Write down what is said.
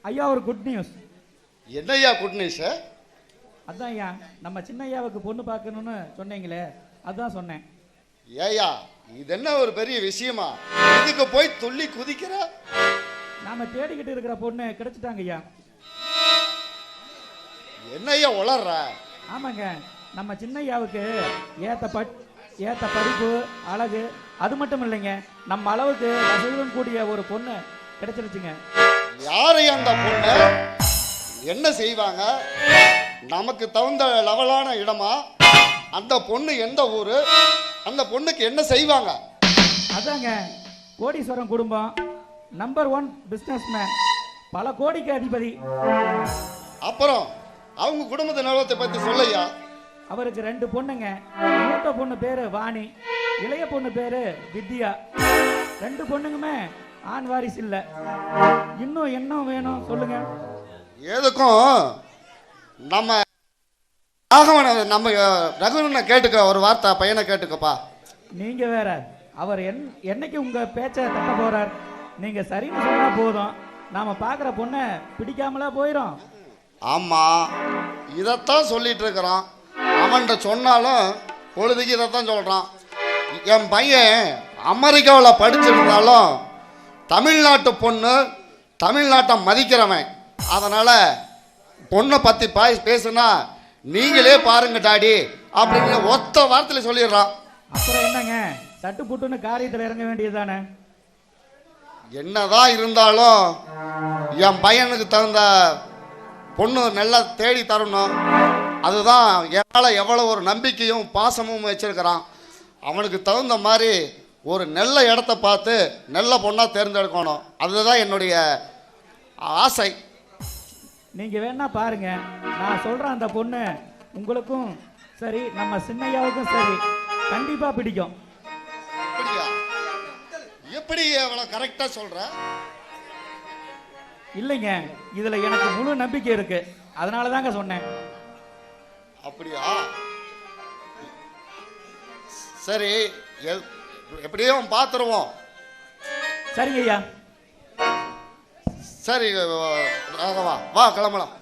ஐயா ஒரு good news. என்னய்யா குட் நியூஸ்? அதான் ஐயா, நம்ம சின்ன ஐயாவுக்கு பொண்ணு பார்க்கணும்னு சொன்னீங்களே, அதான் சொன்னேன். ஏய்யா, இது என்ன ஒரு பெரிய விஷயமா? இதுக்கு போய் துள்ளி குதிக்கிற? நாம தேடிக்கிட்டு இருக்கிற பொண்ணு கிடைச்சிட்டாங்க ஐயா. என்னய்யா உளர்ற? ஆமாங்க, நம்ம சின்ன ஐயாவுக்கு ஏத்த படிப்பு, அழகு, அது மட்டும் இல்லைங்க, நம்ம அளவுக்கு வசதியும் கூடிய ஒரு பொண்ணு கிடைச்சிருச்சுங்க. யாரையா அந்த பொண்ணு? என்ன செய்வாங்க? நமக்கு தகுந்த லெவலான இடமா? அந்த பொண்ணு எந்த ஊரு? அந்த பொண்ணுக்கு என்ன செய்வாங்க? அதாங்க, கோடீஸ்வரன் குடும்பம், நம்பர் 1 பிசினஸ்மேன், பல கோடிக்கு அதிபதி. அப்புறம் அவங்க குடும்பத்தை நிலவரத்தை பத்தி சொல்லையா. அவருக்கு 2 பொண்ணுங்க. மூத்த பொண்ணு பேரு வாணி, இளைய பொண்ணு பேரு வித்யா. 2 பொண்ணுங்குமே ஆண் வாரிசு இல்ல. இன்னும் என்ன வேணும் சொல்லுங்க. எதுக்கும் நம்ம நம்ம ரகுவனை கேட்டுக்க, ஒரு வார்த்தை பையனை கேட்டுக்கப்பா. நீங்க வேற, அவர் என்னைக்கு உங்க பேச்ச தட்ட போறார்? நீங்க சரின்னு சொன்னா போதும், நாம பாக்குற பொண்ணை பிடிக்காமலா போயிடும். ஆமா, இதைத்தான் சொல்லிட்டு இருக்கிறான். அவன்கிட்ட சொன்னாலும் பொழுதுக்கு இதைத்தான் சொல்றான். என் பையன் அமெரிக்காவில் படிச்சிருந்தாலும் தமிழ்நாட்டு பொண்ணு, தமிழ்நாட்டை மதிக்கிறவன். அதனால பொண்ணை பத்தி பேசுனா நீங்களே பாருங்க டாடி அப்படின்னு ஒத்த வார்த்தையில சொல்லிடுறான். அப்புறம் என்னங்க, சட்டு புட்டுன்னு காரியத்தில் இறங்க வேண்டியதுதானே? என்னதான் இருந்தாலும் என் பையனுக்கு தகுந்த பொண்ணு நல்லா தேடி தரணும். அதுதான் என்னால் எவ்வளோ ஒரு நம்பிக்கையும் பாசமும் வச்சிருக்கிறான். அவனுக்கு தகுந்த மாதிரி ஒரு நல்ல இடத்த பார்த்து நல்ல பொண்ணாக தேர்ந்தெடுக்கணும். அதுதான் என்னுடைய ஆசை. நீங்கள் வேணா பாருங்க, நான் சொல்கிறேன், அந்த பொண்ணு உங்களுக்கும் சரி, நம்ம சின்னையாவுக்கும் சரி, கண்டிப்பாக பிடிக்கும். எப்படி அவ்வளோ கரெக்டாக சொல்கிற? இல்லைங்க, இதில் எனக்கு முழு நம்பிக்கை இருக்கு, அதனால தாங்க சொன்னேன். அப்படியா? சரி, எப்படியும் பார்த்துருவோம். சரிங்க ஐயா. சரி, வா கிளம்பலாம்.